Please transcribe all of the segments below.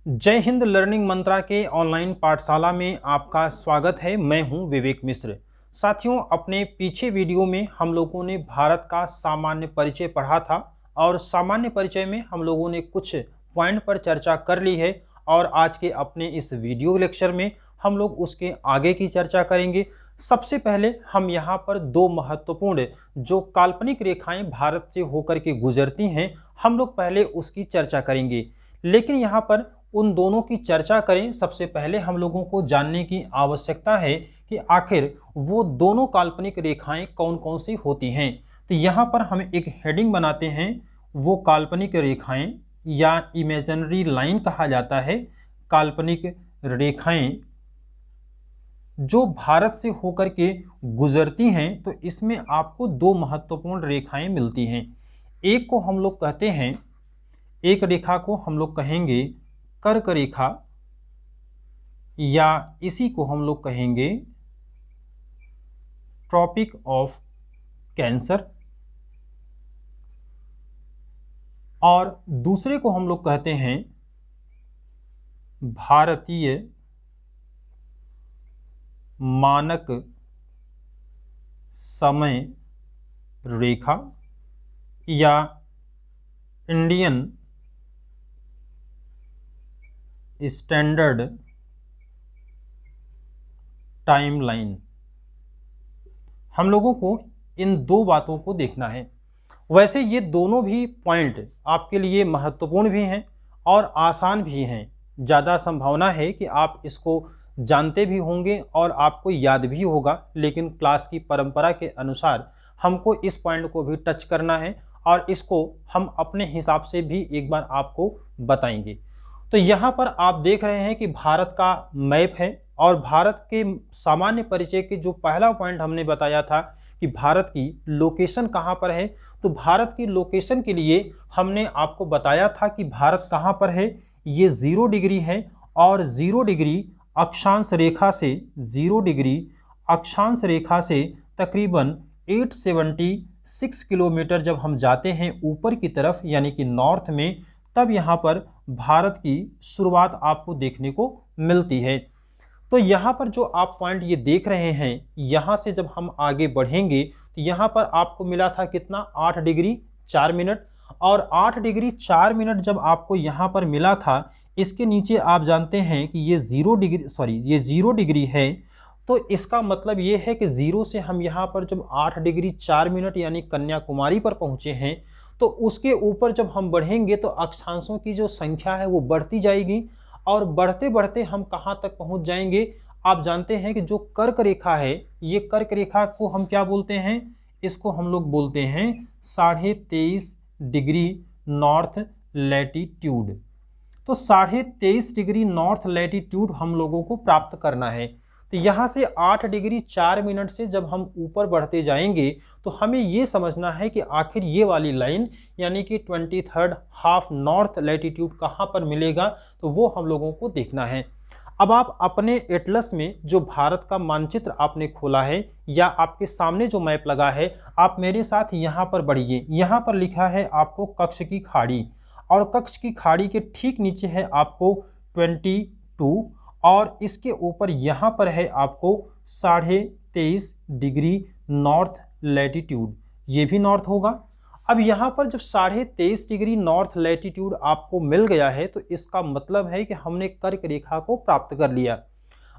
जय हिंद लर्निंग मंत्रा के ऑनलाइन पाठशाला में आपका स्वागत है। मैं हूं विवेक मिश्र। साथियों, अपने पीछे वीडियो में हम लोगों ने भारत का सामान्य परिचय पढ़ा था और सामान्य परिचय में हम लोगों ने कुछ पॉइंट पर चर्चा कर ली है और आज के अपने इस वीडियो लेक्चर में हम लोग उसके आगे की चर्चा करेंगे। सबसे पहले हम यहाँ पर दो महत्वपूर्ण जो काल्पनिक रेखाएं भारत से होकर के गुजरती हैं, हम लोग पहले उसकी चर्चा करेंगे। लेकिन यहाँ पर उन दोनों की चर्चा करें, सबसे पहले हम लोगों को जानने की आवश्यकता है कि आखिर वो दोनों काल्पनिक रेखाएं कौन कौन सी होती हैं। तो यहाँ पर हम एक हेडिंग बनाते हैं, वो काल्पनिक रेखाएं या इमेजिनरी लाइन कहा जाता है, काल्पनिक रेखाएं जो भारत से होकर के गुजरती हैं। तो इसमें आपको दो महत्वपूर्ण रेखाएं मिलती हैं। एक को हम लोग कहते हैं, एक रेखा को हम लोग कहेंगे कर्क रेखा या इसी को हम लोग कहेंगे ट्रॉपिक ऑफ कैंसर, और दूसरे को हम लोग कहते हैं भारतीय मानक समय रेखा या इंडियन स्टैंडर्ड टाइमलाइन। हम लोगों को इन दो बातों को देखना है। वैसे ये दोनों भी पॉइंट आपके लिए महत्वपूर्ण भी हैं और आसान भी हैं। ज़्यादा संभावना है कि आप इसको जानते भी होंगे और आपको याद भी होगा, लेकिन क्लास की परंपरा के अनुसार हमको इस पॉइंट को भी टच करना है और इसको हम अपने हिसाब से भी एक बार आपको बताएंगे। तो यहाँ पर आप देख रहे हैं कि भारत का मैप है और भारत के सामान्य परिचय के जो पहला पॉइंट हमने बताया था कि भारत की लोकेशन कहाँ पर है, तो भारत की लोकेशन के लिए हमने आपको बताया था कि भारत कहाँ पर है। ये 0 डिग्री है और 0 डिग्री अक्षांश रेखा से 0 डिग्री अक्षांश रेखा से तकरीबन 876 किलोमीटर जब हम जाते हैं ऊपर की तरफ यानी कि नॉर्थ में, तब यहाँ पर भारत की शुरुआत आपको देखने को मिलती है। तो यहाँ पर जो आप पॉइंट ये देख रहे हैं, यहाँ से जब हम आगे बढ़ेंगे तो यहाँ पर आपको मिला था कितना, 8 डिग्री 4 मिनट, और 8 डिग्री 4 मिनट जब आपको यहाँ पर मिला था, इसके नीचे आप जानते हैं कि ये 0 डिग्री है। तो इसका मतलब ये है कि 0 से हम यहाँ पर जब 8 डिग्री 4 मिनट यानी कन्याकुमारी पर पहुँचे हैं, तो उसके ऊपर जब हम बढ़ेंगे तो अक्षांशों की जो संख्या है वो बढ़ती जाएगी और बढ़ते बढ़ते हम कहाँ तक पहुँच जाएंगे। आप जानते हैं कि जो कर्क रेखा है, ये कर्क रेखा को हम क्या बोलते हैं, इसको हम लोग बोलते हैं 23.5 डिग्री नॉर्थ लैटीट्यूड। तो 23.5 डिग्री नॉर्थ लैटीट्यूड हम लोगों को प्राप्त करना है। तो यहाँ से 8 डिग्री 4 मिनट से जब हम ऊपर बढ़ते जाएंगे तो हमें ये समझना है कि आखिर ये वाली लाइन यानी कि 23rd हाफ नॉर्थ लैटीट्यूड कहाँ पर मिलेगा, तो वो हम लोगों को देखना है। अब आप अपने एटलस में जो भारत का मानचित्र आपने खोला है या आपके सामने जो मैप लगा है, आप मेरे साथ यहाँ पर बढ़िए। यहाँ पर लिखा है आपको कच्छ की खाड़ी, और कच्छ की खाड़ी के ठीक नीचे है आपको 22, और इसके ऊपर यहाँ पर है आपको 23.5 डिग्री नॉर्थ लैटीट्यूड, ये भी नॉर्थ होगा। अब यहाँ पर जब 23.5 डिग्री नॉर्थ लैटीट्यूड आपको मिल गया है, तो इसका मतलब है कि हमने कर्क रेखा को प्राप्त कर लिया।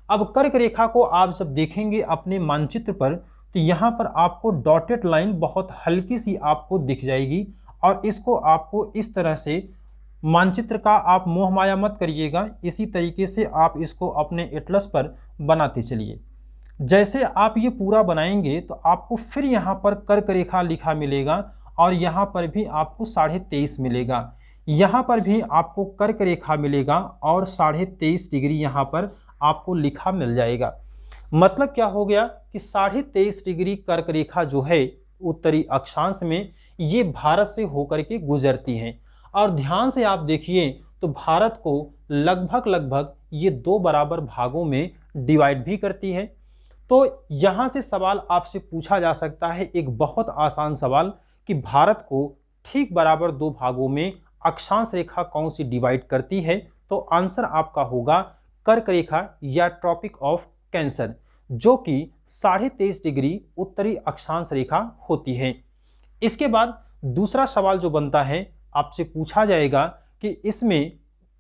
अब कर्क रेखा को आप जब देखेंगे अपने मानचित्र पर, तो यहाँ पर आपको डॉटेड लाइन बहुत हल्की सी आपको दिख जाएगी, और इसको आपको इस तरह से मानचित्र का आप मोह माया मत करिएगा, इसी तरीके से आप इसको अपने एटलस पर बनाते चलिए। जैसे आप ये पूरा बनाएंगे तो आपको फिर यहाँ पर कर्क रेखा लिखा मिलेगा और यहाँ पर भी आपको 23.5 मिलेगा, यहाँ पर भी आपको कर्क रेखा मिलेगा और 23.5 डिग्री यहाँ पर आपको लिखा मिल जाएगा। मतलब क्या हो गया कि 23.5 डिग्री कर्क रेखा जो है उत्तरी अक्षांश में, ये भारत से होकर के गुजरती है। और ध्यान से आप देखिए तो भारत को लगभग ये 2 बराबर भागों में डिवाइड भी करती है। तो यहाँ से सवाल आपसे पूछा जा सकता है, एक बहुत आसान सवाल, कि भारत को ठीक बराबर 2 भागों में अक्षांश रेखा कौन सी डिवाइड करती है। तो आंसर आपका होगा कर्क रेखा या ट्रॉपिक ऑफ कैंसर, जो कि 23.5 डिग्री उत्तरी अक्षांश रेखा होती है। इसके बाद दूसरा सवाल जो बनता है, आपसे पूछा जाएगा कि इसमें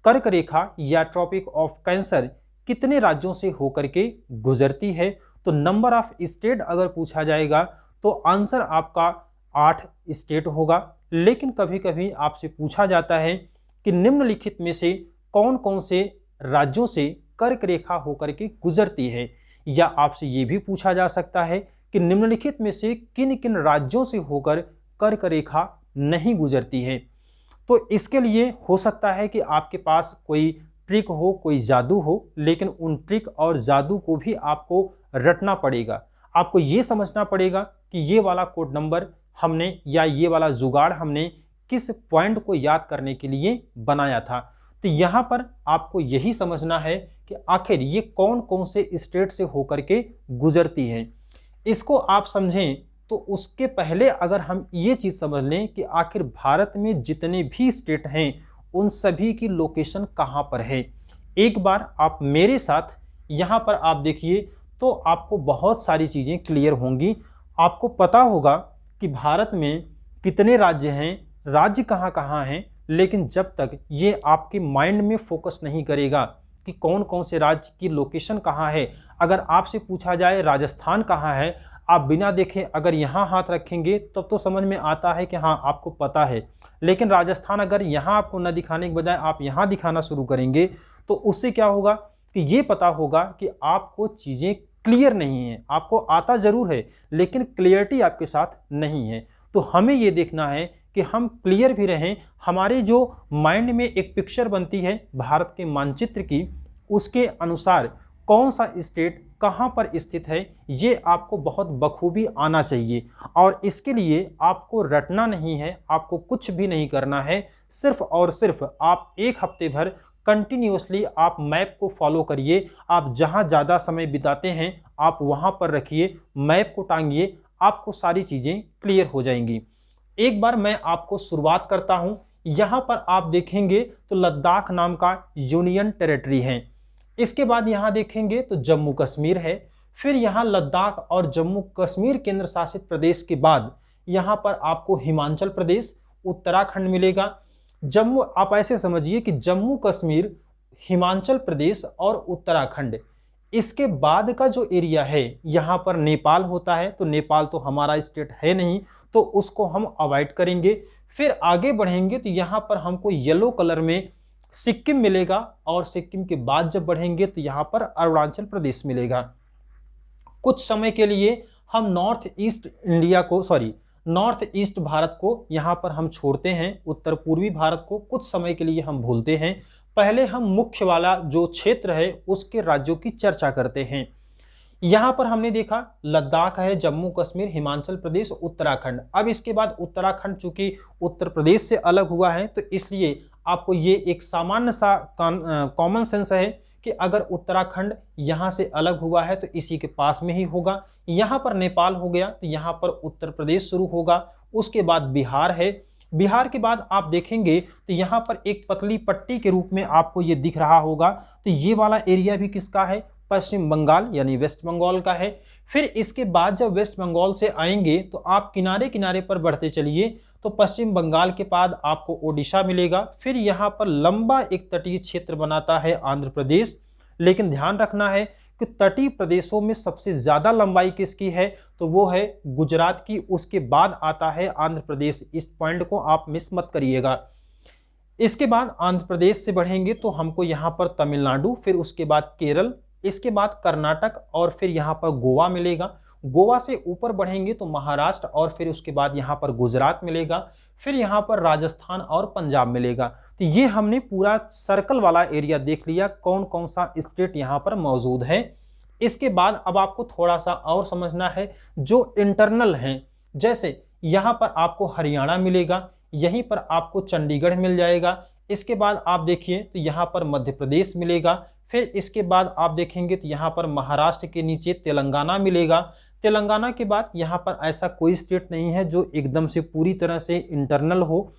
कर्क रेखा या ट्रॉपिक ऑफ कैंसर कितने राज्यों से होकर के गुजरती है। तो नंबर ऑफ स्टेट अगर पूछा जाएगा तो आंसर आपका 8 स्टेट होगा। लेकिन कभी कभी आपसे पूछा जाता है कि निम्नलिखित में से कौन कौन से राज्यों से कर्क रेखा होकर के गुजरती है, या आपसे ये भी पूछा जा सकता है कि निम्नलिखित में से किन किन राज्यों से होकर कर्क रेखा नहीं गुजरती है। तो इसके लिए हो सकता है कि आपके पास कोई ट्रिक हो, कोई जादू हो, लेकिन उन ट्रिक और जादू को भी आपको रटना पड़ेगा। आपको ये समझना पड़ेगा कि ये वाला कोड नंबर हमने या ये वाला जुगाड़ हमने किस पॉइंट को याद करने के लिए बनाया था। तो यहाँ पर आपको यही समझना है कि आखिर ये कौन कौन से स्टेट से होकर के गुजरती है। इसको आप समझें तो उसके पहले अगर हम ये चीज़ समझ लें कि आखिर भारत में जितने भी स्टेट हैं उन सभी की लोकेशन कहाँ पर है। एक बार आप मेरे साथ यहाँ पर आप देखिए तो आपको बहुत सारी चीज़ें क्लियर होंगी। आपको पता होगा कि भारत में कितने राज्य हैं, राज्य कहाँ कहाँ हैं, लेकिन जब तक ये आपके माइंड में फोकस नहीं करेगा कि कौन कौन से राज्य की लोकेशन कहाँ है। अगर आपसे पूछा जाए राजस्थान कहाँ है, आप बिना देखे अगर यहाँ हाथ रखेंगे तब तो समझ में आता है कि हाँ आपको पता है, लेकिन राजस्थान अगर यहाँ आपको न दिखाने के बजाय आप यहाँ दिखाना शुरू करेंगे तो उससे क्या होगा कि ये पता होगा कि आपको चीज़ें क्लियर नहीं हैं। आपको आता ज़रूर है लेकिन क्लियरिटी आपके साथ नहीं है। तो हमें ये देखना है कि हम क्लियर भी रहें। हमारे जो माइंड में एक पिक्चर बनती है भारत के मानचित्र की, उसके अनुसार कौन सा स्टेट कहाँ पर स्थित है ये आपको बहुत बखूबी आना चाहिए। और इसके लिए आपको रटना नहीं है, आपको कुछ भी नहीं करना है। सिर्फ और सिर्फ आप एक हफ्ते भर कंटिन्यूसली आप मैप को फॉलो करिए। आप जहाँ ज़्यादा समय बिताते हैं आप वहाँ पर रखिए, मैप को टांगिए, आपको सारी चीज़ें क्लियर हो जाएंगी। एक बार मैं आपको शुरुआत करता हूँ। यहाँ पर आप देखेंगे तो लद्दाख नाम का यूनियन टेरिटरी है। इसके बाद यहाँ देखेंगे तो जम्मू कश्मीर है। फिर यहाँ लद्दाख और जम्मू कश्मीर केंद्र शासित प्रदेश के बाद यहाँ पर आपको हिमाचल प्रदेश, उत्तराखंड मिलेगा। जम्मू आप ऐसे समझिए कि जम्मू कश्मीर, हिमाचल प्रदेश और उत्तराखंड, इसके बाद का जो एरिया है यहाँ पर नेपाल होता है। तो नेपाल तो हमारा स्टेट है नहीं, तो उसको हम अवॉइड करेंगे। फिर आगे बढ़ेंगे तो यहाँ पर हमको येलो कलर में सिक्किम मिलेगा, और सिक्किम के बाद जब बढ़ेंगे तो यहाँ पर अरुणाचल प्रदेश मिलेगा। कुछ समय के लिए हम नॉर्थ ईस्ट भारत को यहाँ पर हम छोड़ते हैं, उत्तर पूर्वी भारत को कुछ समय के लिए हम भूलते हैं। पहले हम मुख्य वाला जो क्षेत्र है उसके राज्यों की चर्चा करते हैं। यहाँ पर हमने देखा लद्दाख है, जम्मू कश्मीर, हिमाचल प्रदेश, उत्तराखंड। अब इसके बाद उत्तराखंड चूंकि उत्तर प्रदेश से अलग हुआ है तो इसलिए आपको ये एक सामान्य सा कॉमन सेंस है कि अगर उत्तराखंड यहाँ से अलग हुआ है तो इसी के पास में ही होगा। यहाँ पर नेपाल हो गया तो यहाँ पर उत्तर प्रदेश शुरू होगा, उसके बाद बिहार है। बिहार के बाद आप देखेंगे तो यहाँ पर एक पतली पट्टी के रूप में आपको ये दिख रहा होगा। तो ये वाला एरिया भी किसका है? पश्चिम बंगाल यानी वेस्ट बंगाल का है। फिर इसके बाद जब वेस्ट बंगाल से आएंगे तो आप किनारे किनारे पर बढ़ते चलिए तो पश्चिम बंगाल के बाद आपको ओडिशा मिलेगा। फिर यहाँ पर लंबा एक तटीय क्षेत्र बनाता है आंध्र प्रदेश। लेकिन ध्यान रखना है कि तटीय प्रदेशों में सबसे ज़्यादा लंबाई किसकी है? तो वो है गुजरात की, उसके बाद आता है आंध्र प्रदेश। इस पॉइंट को आप मिस मत करिएगा। इसके बाद आंध्र प्रदेश से बढ़ेंगे तो हमको यहाँ पर तमिलनाडु, फिर उसके बाद केरल, इसके बाद कर्नाटक और फिर यहाँ पर गोवा मिलेगा। गोवा से ऊपर बढ़ेंगे तो महाराष्ट्र और फिर उसके बाद यहाँ पर गुजरात मिलेगा। फिर यहाँ पर राजस्थान और पंजाब मिलेगा। तो ये हमने पूरा सर्कल वाला एरिया देख लिया, कौन कौन सा स्टेट यहाँ पर मौजूद है। इसके बाद अब आपको थोड़ा सा और समझना है जो इंटरनल हैं। जैसे यहाँ पर आपको हरियाणा मिलेगा, यहीं पर आपको चंडीगढ़ मिल जाएगा। इसके बाद आप देखिए तो यहाँ पर मध्य प्रदेश मिलेगा। फिर इसके बाद आप देखेंगे तो यहाँ पर महाराष्ट्र के नीचे तेलंगाना मिलेगा। तेलंगाना के बाद यहाँ पर ऐसा कोई स्टेट नहीं है जो एकदम से पूरी तरह से इंटरनल हो।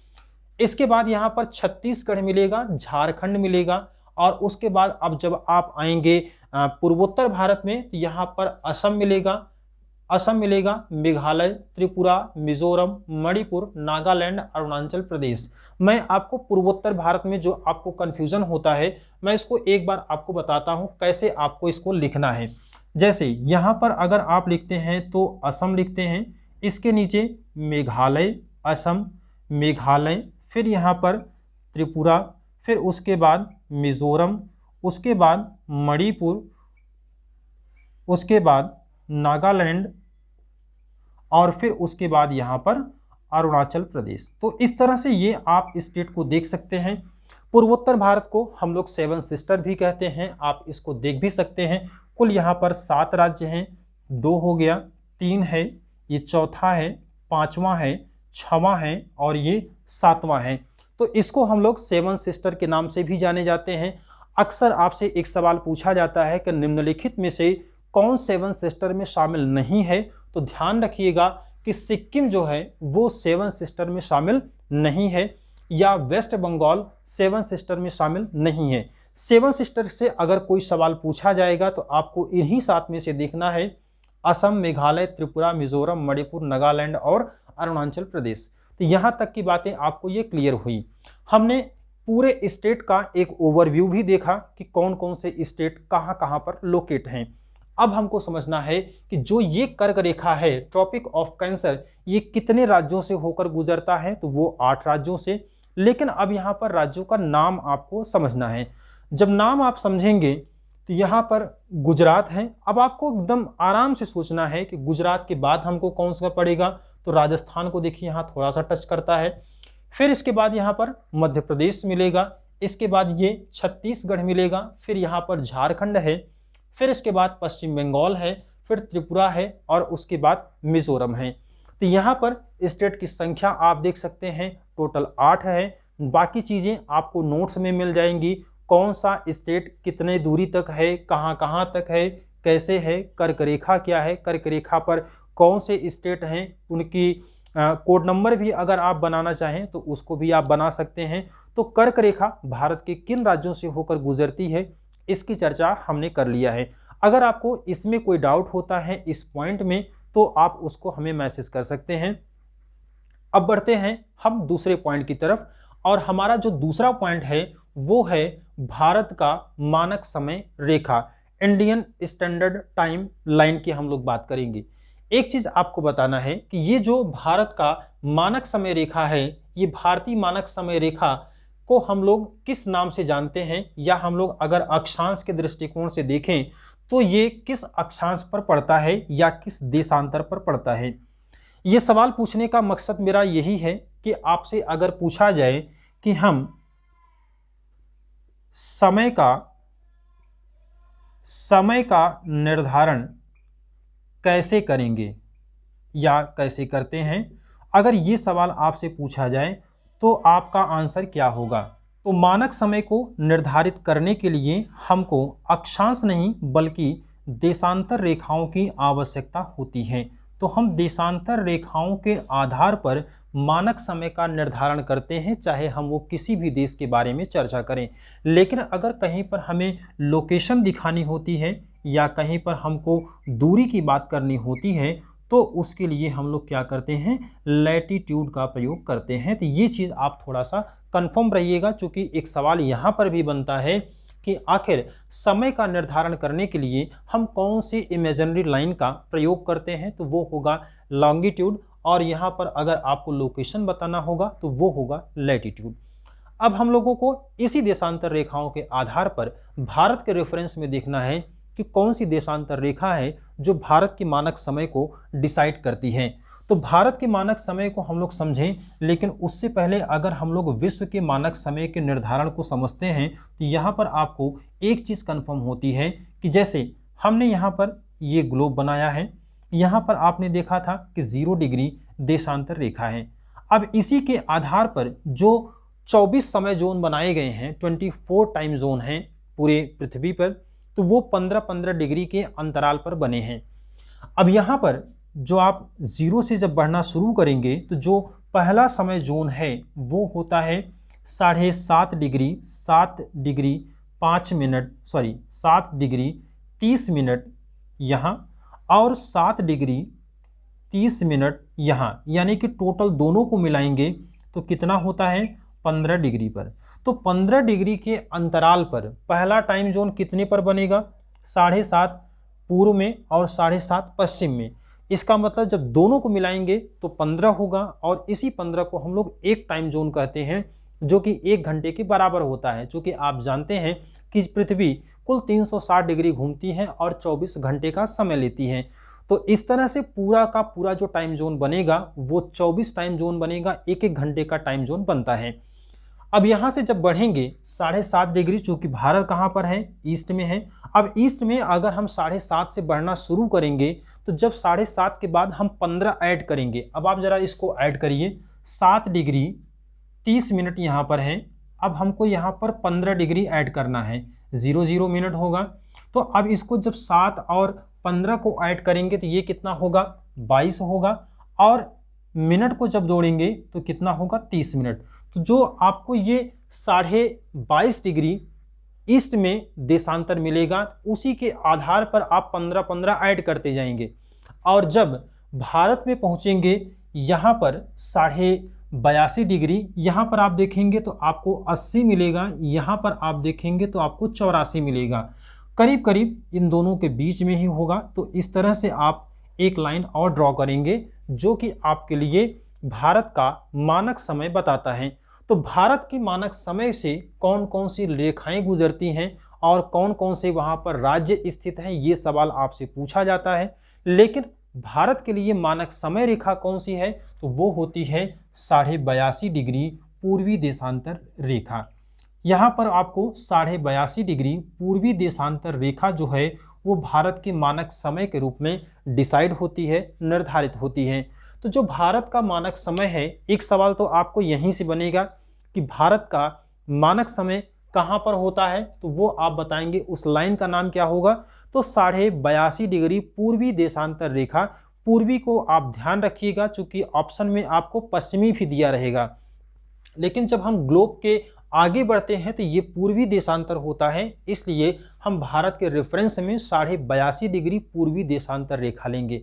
इसके बाद यहाँ पर छत्तीसगढ़ मिलेगा, झारखंड मिलेगा और उसके बाद अब जब आप आएंगे पूर्वोत्तर भारत में, तो यहाँ पर असम मिलेगा, मेघालय, त्रिपुरा, मिजोरम, मणिपुर, नागालैंड, अरुणाचल प्रदेश। मैं आपको पूर्वोत्तर भारत में जो आपको कंफ्यूजन होता है, मैं इसको एक बार आपको बताता हूं कैसे आपको इसको लिखना है। जैसे यहाँ पर अगर आप लिखते हैं तो असम लिखते हैं, इसके नीचे मेघालय, असम, मेघालय, फिर यहाँ पर त्रिपुरा, फिर उसके बाद मिजोरम, उसके बाद मणिपुर, उसके बाद नागालैंड, और फिर उसके बाद यहाँ पर अरुणाचल प्रदेश। तो इस तरह से ये आप स्टेट को देख सकते हैं। पूर्वोत्तर भारत को हम लोग 7 सिस्टर भी कहते हैं, आप इसको देख भी सकते हैं। कुल यहाँ पर 7 राज्य हैं, 2 हो गया, 3 है, ये चौथा है, 5वां है, 6वां है और ये 7वां है। तो इसको हम लोग 7 सिस्टर के नाम से भी जाने जाते हैं। अक्सर आपसे एक सवाल पूछा जाता है कि निम्नलिखित में से कौन 7 सिस्टर में शामिल नहीं है, तो ध्यान रखिएगा कि सिक्किम जो है वो 7 सिस्टर में शामिल नहीं है, या वेस्ट बंगाल 7 सिस्टर में शामिल नहीं है। 7 सिस्टर से अगर कोई सवाल पूछा जाएगा तो आपको इन्हीं 7 में से देखना है, असम, मेघालय, त्रिपुरा, मिजोरम, मणिपुर, नागालैंड और अरुणाचल प्रदेश। तो यहाँ तक की बातें आपको ये क्लियर हुई। हमने पूरे स्टेट का एक ओवरव्यू भी देखा कि कौन कौन से स्टेट कहाँ कहाँ पर लोकेट हैं। अब हमको समझना है कि जो ये कर्क रेखा है, ट्रॉपिक ऑफ कैंसर, ये कितने राज्यों से होकर गुजरता है, तो वो 8 राज्यों से। लेकिन अब यहाँ पर राज्यों का नाम आपको समझना है। जब नाम आप समझेंगे तो यहाँ पर गुजरात है। अब आपको एकदम आराम से सोचना है कि गुजरात के बाद हमको कौन सा पड़ेगा, तो राजस्थान को देखिए यहाँ थोड़ा सा टच करता है। फिर इसके बाद यहाँ पर मध्य प्रदेश मिलेगा, इसके बाद ये छत्तीसगढ़ मिलेगा, फिर यहाँ पर झारखंड है, फिर इसके बाद पश्चिम बंगाल है, फिर त्रिपुरा है और उसके बाद मिजोरम है। तो यहाँ पर स्टेट की संख्या आप देख सकते हैं टोटल 8 है। बाकी चीज़ें आपको नोट्स में मिल जाएंगी, कौन सा स्टेट कितने दूरी तक है, कहाँ कहाँ तक है, कैसे है, कर्क रेखा क्या है, कर्क रेखा पर कौन से स्टेट हैं, उनकी कोड नंबर भी अगर आप बनाना चाहें तो उसको भी आप बना सकते हैं। तो कर्क रेखा भारत के किन राज्यों से होकर गुजरती है, इसकी चर्चा हमने कर लिया है। अगर आपको इसमें कोई डाउट होता है इस पॉइंट में, तो आप उसको हमें मैसेज कर सकते हैं। अब बढ़ते हैं हम दूसरे पॉइंट की तरफ, और हमारा जो दूसरा पॉइंट है वो है भारत का मानक समय रेखा, इंडियन स्टैंडर्ड टाइम लाइन की हम लोग बात करेंगे। एक चीज आपको बताना है कि ये जो भारत का मानक समय रेखा है, ये भारतीय मानक समय रेखा को हम लोग किस नाम से जानते हैं, या हम लोग अगर अक्षांश के दृष्टिकोण से देखें तो ये किस अक्षांश पर पड़ता है या किस देशांतर पर पड़ता है। ये सवाल पूछने का मकसद मेरा यही है कि आपसे अगर पूछा जाए कि हम समय का निर्धारण कैसे करेंगे या कैसे करते हैं, अगर ये सवाल आपसे पूछा जाए तो आपका आंसर क्या होगा। तो मानक समय को निर्धारित करने के लिए हमको अक्षांश नहीं बल्कि देशांतर रेखाओं की आवश्यकता होती है। तो हम देशांतर रेखाओं के आधार पर मानक समय का निर्धारण करते हैं, चाहे हम वो किसी भी देश के बारे में चर्चा करें। लेकिन अगर कहीं पर हमें लोकेशन दिखानी होती है या कहीं पर हमको दूरी की बात करनी होती है, तो उसके लिए हम लोग क्या करते हैं, लैटिट्यूड का प्रयोग करते हैं। तो ये चीज़ आप थोड़ा सा कंफर्म रहिएगा, क्योंकि एक सवाल यहाँ पर भी बनता है कि आखिर समय का निर्धारण करने के लिए हम कौन सी इमेजिनरी लाइन का प्रयोग करते हैं, तो वो होगा लॉन्गिट्यूड, और यहाँ पर अगर आपको लोकेशन बताना होगा तो वो होगा लैटिट्यूड। अब हम लोगों को इसी देशांतर रेखाओं के आधार पर भारत के रेफरेंस में देखना है कि कौन सी देशांतर रेखा है जो भारत के मानक समय को डिसाइड करती है। तो भारत के मानक समय को हम लोग समझें, लेकिन उससे पहले अगर हम लोग विश्व के मानक समय के निर्धारण को समझते हैं तो यहाँ पर आपको एक चीज़ कंफर्म होती है कि जैसे हमने यहाँ पर ये ग्लोब बनाया है, यहाँ पर आपने देखा था कि 0 डिग्री देशांतर रेखा है। अब इसी के आधार पर जो 24 समय जोन बनाए गए हैं, 24 टाइम जोन हैं पूरे पृथ्वी पर, तो वो 15-15 डिग्री के अंतराल पर बने हैं। अब यहाँ पर जो आप 0 से जब बढ़ना शुरू करेंगे तो जो पहला समय जोन है वो होता है 7.5 डिग्री, 7 डिग्री, 7 डिग्री 30 मिनट यहाँ और 7 डिग्री 30 मिनट यहाँ, यानी कि टोटल दोनों को मिलाएंगे तो कितना होता है 15 डिग्री पर। तो 15 डिग्री के अंतराल पर पहला टाइम जोन कितने पर बनेगा, 7.5 पूर्व में और 7.5 पश्चिम में। इसका मतलब जब दोनों को मिलाएंगे तो 15 होगा और इसी 15 को हम लोग एक टाइम जोन कहते हैं जो कि 1 घंटे के बराबर होता है। चूँकि आप जानते हैं कि पृथ्वी कुल 360 डिग्री घूमती है और 24 घंटे का समय लेती है। तो इस तरह से पूरा का पूरा जो टाइम जोन बनेगा वो 24 टाइम जोन बनेगा, 1-1 घंटे का टाइम जोन बनता है। अब यहाँ से जब बढ़ेंगे 7.5 डिग्री, चूँकि भारत कहाँ पर है, ईस्ट में है। अब ईस्ट में अगर हम 7.5 से बढ़ना शुरू करेंगे तो जब 7.5 के बाद हम 15 ऐड करेंगे। अब आप ज़रा इसको ऐड करिए, 7 डिग्री 30 मिनट यहाँ पर है। अब हमको यहाँ पर 15 डिग्री ऐड करना है, 0 मिनट होगा। तो अब इसको जब 7 और 15 को ऐड करेंगे तो ये कितना होगा, 22 होगा और मिनट को जब जोड़ेंगे तो कितना होगा, 30 मिनट। तो जो आपको ये 22.5 डिग्री ईस्ट में देशांतर मिलेगा, उसी के आधार पर आप 15-15 ऐड करते जाएंगे और जब भारत में पहुंचेंगे यहाँ पर 82.5 डिग्री, यहाँ पर आप देखेंगे तो आपको 80 मिलेगा, यहाँ पर आप देखेंगे तो आपको 84 मिलेगा। करीब करीब इन दोनों के बीच में ही होगा। तो इस तरह से आप एक लाइन और ड्रॉ करेंगे जो कि आपके लिए भारत का मानक समय बताता है। तो भारत के मानक समय से कौन कौन सी रेखाएं गुजरती हैं और कौन कौन से वहां पर राज्य स्थित हैं, ये सवाल आपसे पूछा जाता है। लेकिन भारत के लिए मानक समय रेखा कौन सी है, तो वो होती है 82.5 डिग्री पूर्वी देशांतर रेखा। यहाँ पर आपको 82.5 डिग्री पूर्वी देशांतर रेखा जो है वो भारत के मानक समय के रूप में डिसाइड होती है, निर्धारित होती है। तो जो भारत का मानक समय है, एक सवाल तो आपको यहीं से बनेगा कि भारत का मानक समय कहाँ पर होता है, तो वो आप बताएंगे, उस लाइन का नाम क्या होगा। तो 82.5 डिग्री पूर्वी देशांतर रेखा, पूर्वी को आप ध्यान रखिएगा चूँकि ऑप्शन में आपको पश्चिमी भी दिया रहेगा, लेकिन जब हम ग्लोब के आगे बढ़ते हैं तो ये पूर्वी देशांतर होता है, इसलिए हम भारत के रेफरेंस में 82.5 डिग्री पूर्वी देशांतर रेखा लेंगे।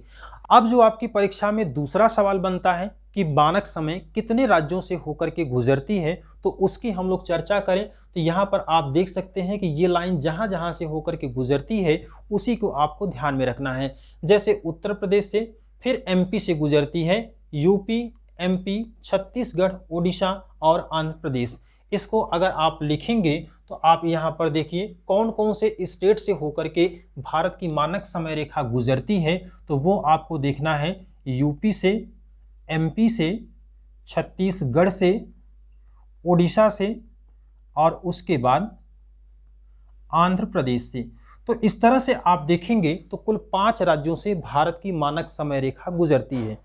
अब जो आपकी परीक्षा में दूसरा सवाल बनता है कि मानक समय कितने राज्यों से होकर के गुजरती है, तो उसकी हम लोग चर्चा करें। तो यहाँ पर आप देख सकते हैं कि ये लाइन जहाँ जहाँ से होकर के गुजरती है उसी को आपको ध्यान में रखना है। जैसे उत्तर प्रदेश से फिर एमपी से गुजरती है, यूपी, एमपी, छत्तीसगढ़, उड़ीसा और आंध्र प्रदेश। इसको अगर आप लिखेंगे तो आप यहाँ पर देखिए कौन कौन से स्टेट से होकर के भारत की मानक समय रेखा गुजरती है, तो वो आपको देखना है यूपी से, एमपी से, छत्तीसगढ़ से, उड़ीसा से और उसके बाद आंध्र प्रदेश से। तो इस तरह से आप देखेंगे तो कुल 5 राज्यों से भारत की मानक समय रेखा गुजरती है।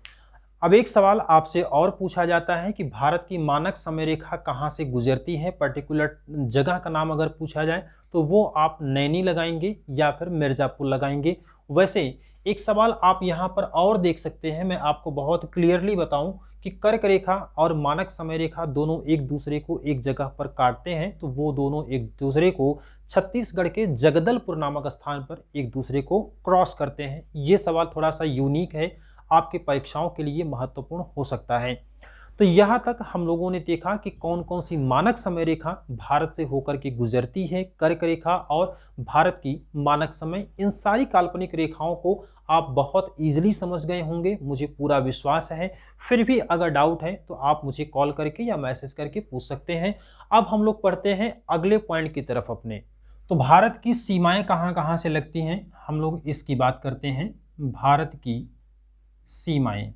अब एक सवाल आपसे और पूछा जाता है कि भारत की मानक समय रेखा कहाँ से गुजरती है, पर्टिकुलर जगह का नाम अगर पूछा जाए तो वो आप नैनी लगाएंगे या फिर मिर्ज़ापुर लगाएंगे। वैसे एक सवाल आप यहाँ पर और देख सकते हैं, मैं आपको बहुत क्लियरली बताऊं कि कर्क रेखा और मानक समय रेखा दोनों एक दूसरे को एक जगह पर काटते हैं, तो वो दोनों एक दूसरे को छत्तीसगढ़ के जगदलपुर नामक स्थान पर एक दूसरे को क्रॉस करते हैं। ये सवाल थोड़ा सा यूनिक है, आपकी परीक्षाओं के लिए महत्वपूर्ण हो सकता है। तो यहाँ तक हम लोगों ने देखा कि कौन कौन सी मानक समय रेखा भारत से होकर के गुजरती है, कर्क रेखा और भारत की मानक समय। इन सारी काल्पनिक रेखाओं को आप बहुत ईजिली समझ गए होंगे, मुझे पूरा विश्वास है। फिर भी अगर डाउट है तो आप मुझे कॉल करके या मैसेज करके पूछ सकते हैं। अब हम लोग पढ़ते हैं अगले पॉइंट की तरफ अपने। तो भारत की सीमाएं कहाँ कहाँ से लगती हैं, हम लोग इसकी बात करते हैं। भारत की सीमाएं,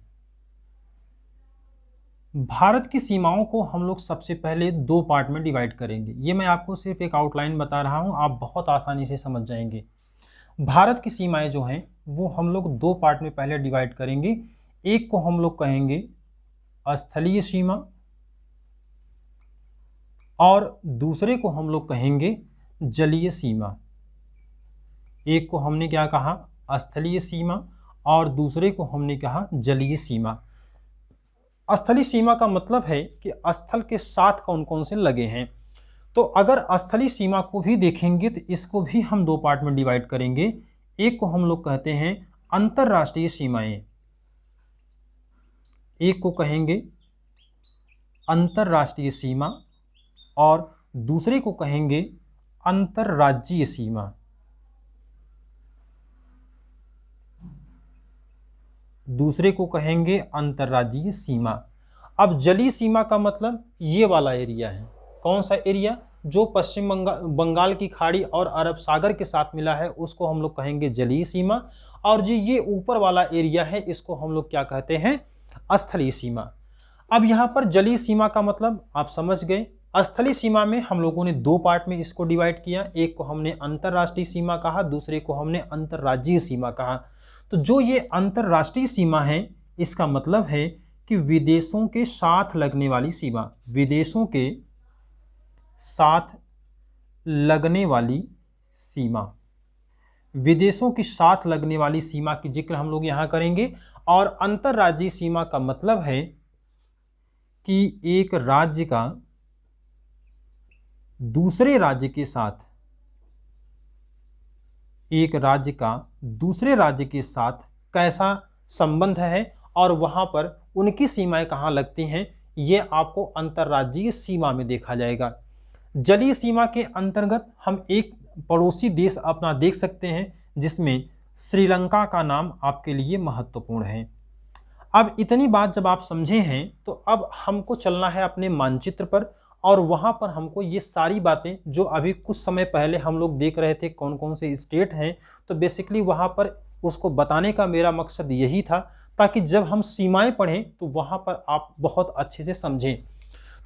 भारत की सीमाओं को हम लोग सबसे पहले 2 पार्ट में डिवाइड करेंगे। ये मैं आपको सिर्फ एक आउटलाइन बता रहा हूँ, आप बहुत आसानी से समझ जाएंगे। भारत की सीमाएं जो हैं वो हम लोग 2 पार्ट में पहले डिवाइड करेंगे। एक को हम लोग कहेंगे स्थलीय सीमा और दूसरे को हम लोग कहेंगे जलीय सीमा। एक को हमने क्या कहा, स्थलीय सीमा, और दूसरे को हमने कहा जलीय सीमा। स्थलीय सीमा का मतलब है कि स्थल के साथ कौन कौन से लगे हैं। तो अगर स्थलीय सीमा को भी देखेंगे तो इसको भी हम दो पार्ट में डिवाइड करेंगे। एक को हम लोग कहते हैं अंतरराष्ट्रीय सीमाएं, एक को कहेंगे अंतरराष्ट्रीय सीमा और दूसरे को कहेंगे अंतरराज्यीय सीमा। दूसरे को कहेंगे अंतरराज्यीय सीमा। अब जलीय सीमा का मतलब ये वाला एरिया है। कौन सा एरिया? जो पश्चिम बंगाल की खाड़ी और अरब सागर के साथ मिला है उसको हम लोग कहेंगे जलीय सीमा। और जो ये ऊपर वाला एरिया है इसको हम लोग क्या कहते हैं? स्थलीय सीमा। अब यहाँ पर जलीय सीमा का मतलब आप समझ गए। स्थलीय सीमा में हम लोगों ने दो पार्ट में इसको डिवाइड किया। एक को हमने अंतरराष्ट्रीय सीमा कहा, दूसरे को हमने अंतरराज्यीय सीमा कहा। तो जो ये अंतरराष्ट्रीय सीमा है इसका मतलब है कि विदेशों के साथ लगने वाली सीमा, विदेशों के साथ लगने वाली सीमा, विदेशों के साथ लगने वाली सीमा की जिक्र हम लोग यहाँ करेंगे। और अंतरराज्यीय सीमा का मतलब है कि एक राज्य का दूसरे राज्य के साथ, एक राज्य का दूसरे राज्य के साथ कैसा संबंध है और वहां पर उनकी सीमाएं कहाँ लगती हैं, ये आपको अंतरराज्यीय सीमा में देखा जाएगा। जलीय सीमा के अंतर्गत हम एक पड़ोसी देश अपना देख सकते हैं जिसमें श्रीलंका का नाम आपके लिए महत्वपूर्ण है। अब इतनी बात जब आप समझे हैं तो अब हमको चलना है अपने मानचित्र पर और वहाँ पर हमको ये सारी बातें जो अभी कुछ समय पहले हम लोग देख रहे थे कौन कौन से स्टेट हैं, तो बेसिकली वहाँ पर उसको बताने का मेरा मकसद यही था ताकि जब हम सीमाएं पढ़ें तो वहाँ पर आप बहुत अच्छे से समझें।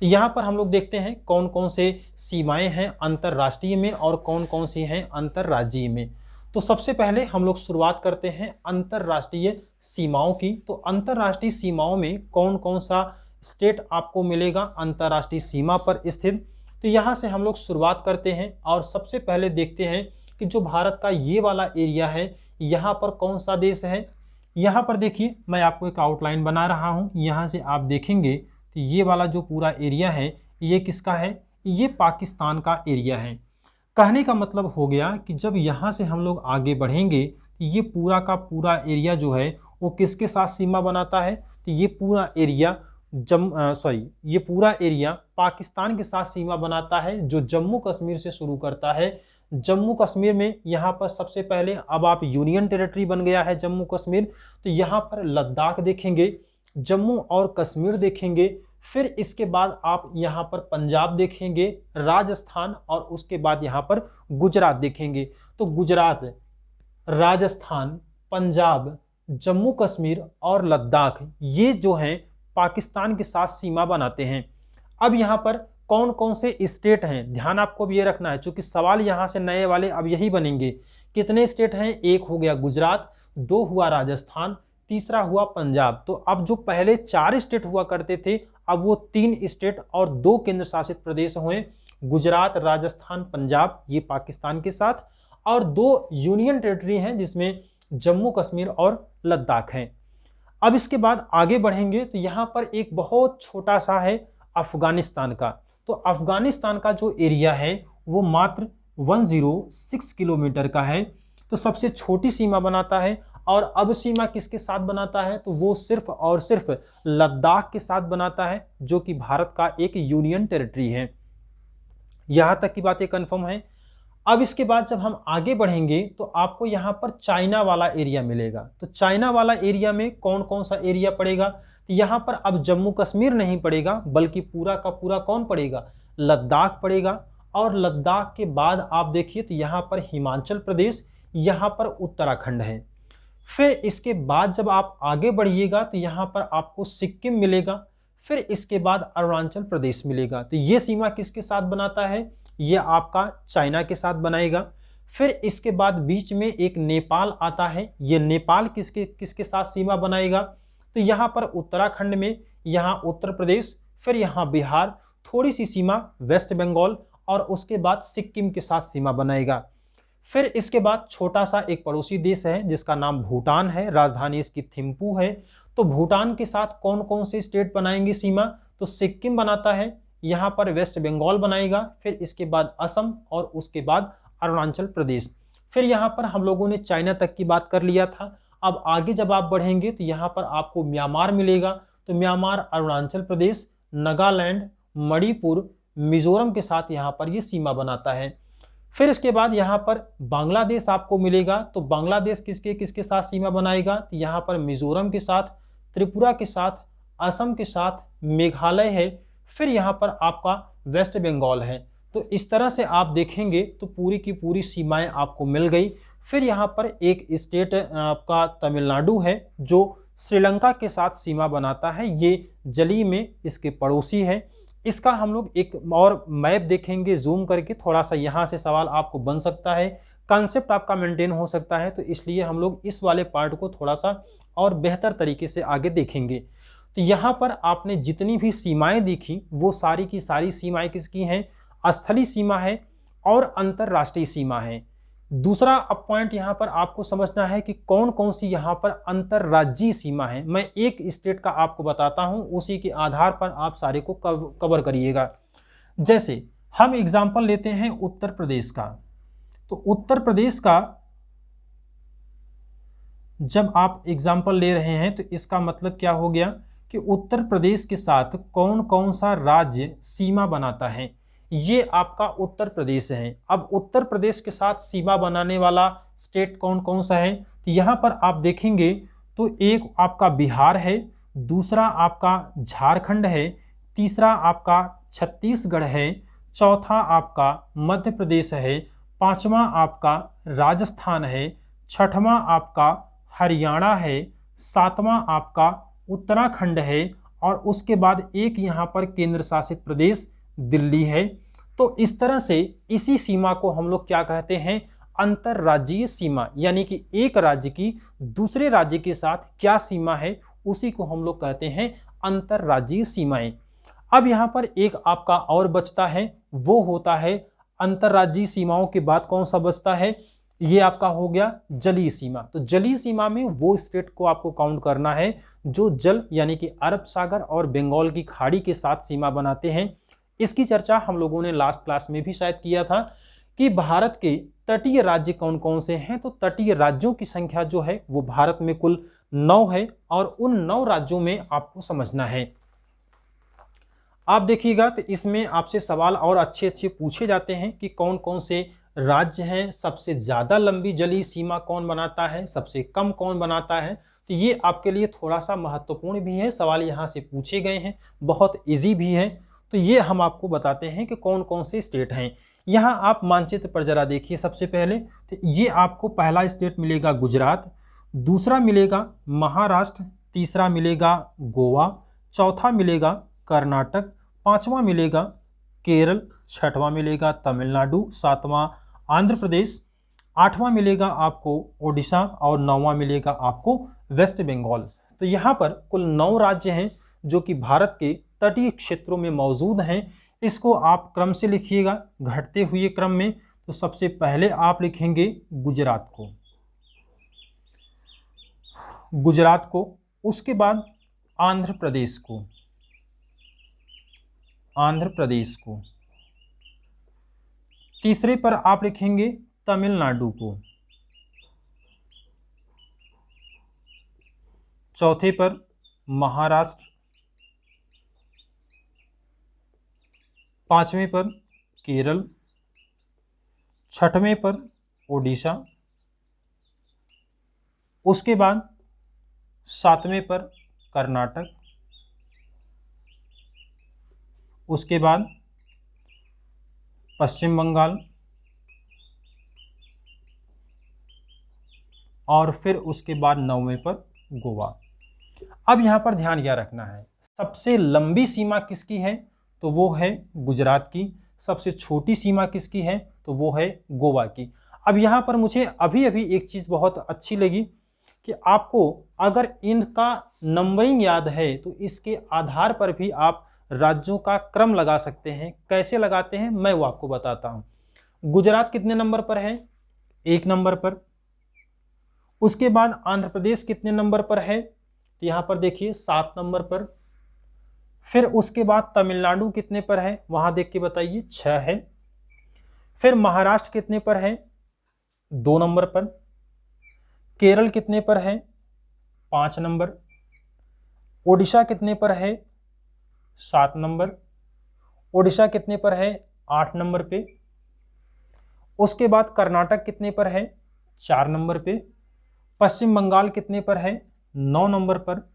तो यहाँ पर हम लोग देखते हैं कौन कौन से सीमाएं हैं अंतर्राष्ट्रीय में और कौन कौन सी हैं अंतर्राज्यीय में। तो सबसे पहले हम लोग शुरुआत करते हैं अंतर्राष्ट्रीय सीमाओं की। तो अंतर्राष्ट्रीय सीमाओं में कौन कौन सा स्टेट आपको मिलेगा अंतर्राष्ट्रीय सीमा पर स्थित, तो यहाँ से हम लोग शुरुआत करते हैं और सबसे पहले देखते हैं कि जो भारत का ये वाला एरिया है यहाँ पर कौन सा देश है। यहाँ पर देखिए मैं आपको एक आउटलाइन बना रहा हूँ, यहाँ से आप देखेंगे तो ये वाला जो पूरा एरिया है ये किसका है? ये पाकिस्तान का एरिया है। कहने का मतलब हो गया कि जब यहाँ से हम लोग आगे बढ़ेंगे तो ये पूरा का पूरा एरिया जो है वो किसके साथ सीमा बनाता है? तो ये पूरा एरिया ये पूरा एरिया पाकिस्तान के साथ सीमा बनाता है, जो जम्मू कश्मीर से शुरू करता है। जम्मू कश्मीर में यहाँ पर सबसे पहले, अब आप यूनियन टेरिटरी बन गया है जम्मू कश्मीर, तो यहाँ पर लद्दाख देखेंगे, जम्मू और कश्मीर देखेंगे, फिर इसके बाद आप यहाँ पर पंजाब देखेंगे, राजस्थान, और उसके बाद यहाँ पर गुजरात देखेंगे। तो गुजरात, राजस्थान, पंजाब, जम्मू कश्मीर और लद्दाख ये जो हैं पाकिस्तान के साथ सीमा बनाते हैं। अब यहाँ पर कौन कौन से स्टेट हैं ध्यान आपको भी ये रखना है, क्योंकि सवाल यहाँ से नए वाले अब यही बनेंगे। कितने स्टेट हैं? एक हो गया गुजरात, दो हुआ राजस्थान, तीसरा हुआ पंजाब। तो अब जो पहले 4 स्टेट हुआ करते थे अब वो 3 स्टेट और 2 केंद्र शासित प्रदेश हुए, गुजरात, राजस्थान, पंजाब, ये पाकिस्तान के साथ, और 2 यूनियन टेरिटरी हैं जिसमें जम्मू कश्मीर और लद्दाख हैं। अब इसके बाद आगे बढ़ेंगे तो यहाँ पर एक बहुत छोटा सा है अफगानिस्तान का। तो अफगानिस्तान का जो एरिया है वो मात्र 106 किलोमीटर का है, तो सबसे छोटी सीमा बनाता है। और अब सीमा किसके साथ बनाता है? तो वो सिर्फ और सिर्फ लद्दाख के साथ बनाता है, जो कि भारत का एक यूनियन टेरिटरी है। यहाँ तक की बातें कंफर्म है। अब इसके बाद जब हम आगे बढ़ेंगे तो आपको यहाँ पर चाइना वाला एरिया मिलेगा। तो चाइना वाला एरिया में कौन कौन सा एरिया पड़ेगा? तो यहाँ पर अब जम्मू कश्मीर नहीं पड़ेगा, बल्कि पूरा का पूरा कौन पड़ेगा? लद्दाख पड़ेगा। और लद्दाख के बाद आप देखिए तो यहाँ पर हिमाचल प्रदेश, यहाँ पर उत्तराखंड है। फिर इसके बाद जब आप आगे बढ़िएगा तो यहाँ पर आपको सिक्किम मिलेगा, फिर इसके बाद अरुणाचल प्रदेश मिलेगा। तो ये सीमा किसके साथ बनाता है? ये आपका चाइना के साथ बनाएगा। फिर इसके बाद बीच में एक नेपाल आता है, ये नेपाल किसके साथ सीमा बनाएगा? तो यहाँ पर उत्तराखंड में, यहाँ उत्तर प्रदेश, फिर यहाँ बिहार, थोड़ी सी सीमा वेस्ट बंगाल, और उसके बाद सिक्किम के साथ सीमा बनाएगा। फिर इसके बाद छोटा सा एक पड़ोसी देश है जिसका नाम भूटान है, राजधानी इसकी थिम्पू है। तो भूटान के साथ कौन कौन से स्टेट बनाएंगे सीमा? तो सिक्किम बनाता है, यहाँ पर वेस्ट बंगाल बनाएगा, फिर इसके बाद असम और उसके बाद अरुणाचल प्रदेश। फिर यहाँ पर हम लोगों ने चाइना तक की बात कर लिया था। अब आगे जब आप बढ़ेंगे तो यहाँ पर आपको म्यांमार मिलेगा। तो म्यांमार अरुणाचल प्रदेश, नागालैंड, मणिपुर, मिजोरम के साथ यहाँ पर ये सीमा बनाता है। फिर इसके बाद यहाँ पर बांग्लादेश आपको मिलेगा। तो बांग्लादेश किसके किसके साथ सीमा बनाएगा? तो यहाँ पर मिजोरम के साथ, त्रिपुरा के साथ, असम के साथ, मेघालय है, फिर यहाँ पर आपका वेस्ट बंगाल है। तो इस तरह से आप देखेंगे तो पूरी की पूरी सीमाएं आपको मिल गई। फिर यहाँ पर एक स्टेट आपका तमिलनाडु है जो श्रीलंका के साथ सीमा बनाता है, ये जली में इसके पड़ोसी है। इसका हम लोग एक और मैप देखेंगे जूम करके, थोड़ा सा यहाँ से सवाल आपको बन सकता है, कंसेप्ट आपका मेंटेन हो सकता है, तो इसलिए हम लोग इस वाले पार्ट को थोड़ा सा और बेहतर तरीके से आगे देखेंगे। तो यहाँ पर आपने जितनी भी सीमाएं देखी वो सारी की सारी सीमाएं किसकी हैं? स्थलीय सीमा है और अंतर्राष्ट्रीय सीमा है। दूसरा अब पॉइंट यहाँ पर आपको समझना है कि कौन कौन सी यहाँ पर अंतर्राज्यीय सीमा है। मैं एक स्टेट का आपको बताता हूँ, उसी के आधार पर आप सारे को कवर करिएगा। जैसे हम एग्जाम्पल लेते हैं उत्तर प्रदेश का। तो उत्तर प्रदेश का जब आप एग्जाम्पल ले रहे हैं तो इसका मतलब क्या हो गया कि उत्तर प्रदेश के साथ कौन कौन सा राज्य सीमा बनाता है, ये आपका उत्तर प्रदेश है। अब उत्तर प्रदेश के साथ सीमा बनाने वाला स्टेट कौन कौन सा है? तो यहाँ पर आप देखेंगे तो एक आपका बिहार है, दूसरा आपका झारखंड है, तीसरा आपका छत्तीसगढ़ है, चौथा आपका मध्य प्रदेश है, पांचवा आपका राजस्थान है, छठवां आपका हरियाणा है, सातवां आपका उत्तराखंड है और उसके बाद एक यहाँ पर केंद्र शासित प्रदेश दिल्ली है। तो इस तरह से इसी सीमा को हम लोग क्या कहते हैं? अंतर्राज्यीय सीमा, यानी कि एक राज्य की दूसरे राज्य के साथ क्या सीमा है उसी को हम लोग कहते हैं अंतर्राज्यीय सीमाएं। अब यहाँ पर एक आपका और बचता है, वो होता है अंतर्राज्यीय सीमाओं के बाद कौन सा बचता है? ये आपका हो गया जलीय सीमा। तो जलीय सीमा में वो स्टेट को आपको काउंट करना है जो जल यानी कि अरब सागर और बंगाल की खाड़ी के साथ सीमा बनाते हैं। इसकी चर्चा हम लोगों ने लास्ट क्लास में भी शायद किया था कि भारत के तटीय राज्य कौन कौन से हैं। तो तटीय राज्यों की संख्या जो है वो भारत में कुल 9 है और उन 9 राज्यों में आपको समझना है। आप देखिएगा तो इसमें आपसे सवाल और अच्छे अच्छे पूछे जाते हैं कि कौन कौन से राज्य हैं, सबसे ज़्यादा लंबी जलीय सीमा कौन बनाता है, सबसे कम कौन बनाता है। तो ये आपके लिए थोड़ा सा महत्वपूर्ण भी है, सवाल यहाँ से पूछे गए हैं, बहुत इजी भी है। तो ये हम आपको बताते हैं कि कौन कौन से स्टेट हैं। यहाँ आप मानचित्र पर जरा देखिए। सबसे पहले तो ये आपको पहला स्टेट मिलेगा गुजरात, दूसरा मिलेगा महाराष्ट्र, तीसरा मिलेगा गोवा, चौथा मिलेगा कर्नाटक, पांचवा मिलेगा केरल, छठवां मिलेगा तमिलनाडु, सातवां आंध्र प्रदेश, आठवां मिलेगा आपको ओडिशा और नौवां मिलेगा आपको वेस्ट बंगाल। तो यहाँ पर कुल 9 राज्य हैं जो कि भारत के तटीय क्षेत्रों में मौजूद हैं। इसको आप क्रम से लिखिएगा घटते हुए क्रम में। तो सबसे पहले आप लिखेंगे गुजरात को, उसके बाद आंध्र प्रदेश को, तीसरे पर आप लिखेंगे तमिलनाडु को, चौथे पर महाराष्ट्र, पांचवें पर केरल, छठवें पर ओडिशा, उसके बाद सातवें पर कर्नाटक, उसके बाद पश्चिम बंगाल और फिर उसके बाद 9वें पर गोवा। अब यहाँ पर ध्यान क्या रखना है, सबसे लंबी सीमा किसकी है? तो वो है गुजरात की। सबसे छोटी सीमा किसकी है? तो वो है गोवा की। अब यहाँ पर मुझे अभी अभी एक चीज़ बहुत अच्छी लगी कि आपको अगर इनका नंबरिंग याद है तो इसके आधार पर भी आप राज्यों का क्रम लगा सकते हैं। कैसे लगाते हैं मैं वो आपको बताता हूँ। गुजरात कितने नंबर पर है? 1 नंबर पर। उसके बाद आंध्र प्रदेश कितने नंबर पर है? तो यहाँ पर देखिए 7 नंबर पर। फिर उसके बाद तमिलनाडु कितने पर है, वहां देख के बताइए, 6 है। फिर महाराष्ट्र कितने पर है, 2 नंबर पर। केरल कितने पर है, 5 नंबर। ओडिशा कितने पर है, 7 नंबर। ओडिशा कितने पर है, 8 नंबर पे। उसके बाद कर्नाटक कितने पर है, 4 नंबर पे। पश्चिम बंगाल कितने पर है, 9 नंबर पर।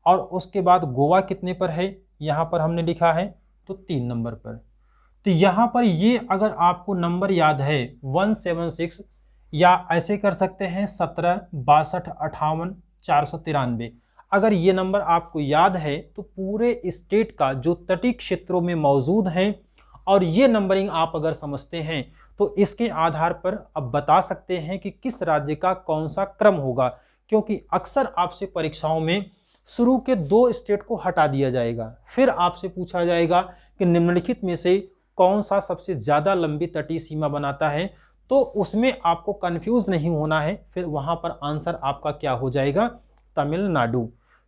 और उसके बाद गोवा कितने पर है, यहाँ पर हमने लिखा है तो 3 नंबर पर। तो यहाँ पर ये अगर आपको नंबर याद है 176, या ऐसे कर सकते हैं 17, 62, 58, 493, अगर ये नंबर आपको याद है तो पूरे स्टेट का जो तटीय क्षेत्रों में मौजूद हैं और ये नंबरिंग आप अगर समझते हैं तो इसके आधार पर अब बता सकते हैं कि किस राज्य का कौन सा क्रम होगा, क्योंकि अक्सर आपसे परीक्षाओं में शुरू के 2 स्टेट को हटा दिया जाएगा, फिर आपसे पूछा जाएगा कि निम्नलिखित में से कौन सा सबसे ज़्यादा लंबी तटीय सीमा बनाता है, तो उसमें आपको कंफ्यूज नहीं होना है, फिर वहाँ पर आंसर आपका क्या हो जाएगा, तमिलनाडु।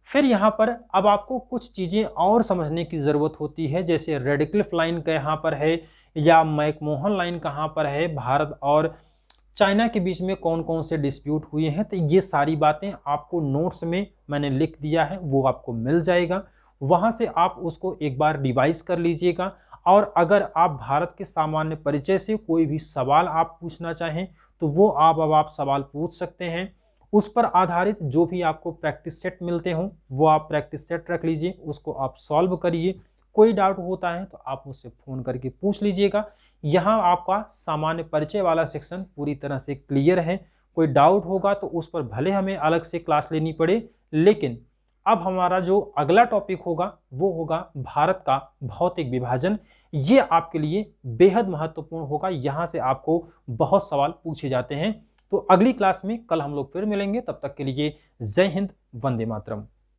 फिर यहाँ पर अब आपको कुछ चीज़ें और समझने की ज़रूरत होती है, जैसे रेडक्लिफ लाइन कहाँ पर है या मैकमोहन लाइन कहाँ पर है, भारत और चाइना के बीच में कौन कौन से डिस्प्यूट हुए हैं, तो ये सारी बातें आपको नोट्स में मैंने लिख दिया है, वो आपको मिल जाएगा, वहाँ से आप उसको एक बार रिवाइज कर लीजिएगा। और अगर आप भारत के सामान्य परिचय से कोई भी सवाल आप पूछना चाहें तो वो आप सवाल पूछ सकते हैं, उस पर आधारित जो भी आपको प्रैक्टिस सेट मिलते हों वो आप प्रैक्टिस सेट रख लीजिए, उसको आप सॉल्व करिए। कोई डाउट होता है तो आप मुझसे फ़ोन करके पूछ लीजिएगा। यहाँ आपका सामान्य परिचय वाला सेक्शन पूरी तरह से क्लियर है, कोई डाउट होगा तो उस पर भले हमें अलग से क्लास लेनी पड़े, लेकिन अब हमारा जो अगला टॉपिक होगा वो होगा भारत का भौतिक विभाजन। ये आपके लिए बेहद महत्वपूर्ण होगा, यहाँ से आपको बहुत सवाल पूछे जाते हैं। तो अगली क्लास में कल हम लोग फिर मिलेंगे, तब तक के लिए जय हिंद, वंदे मातरम।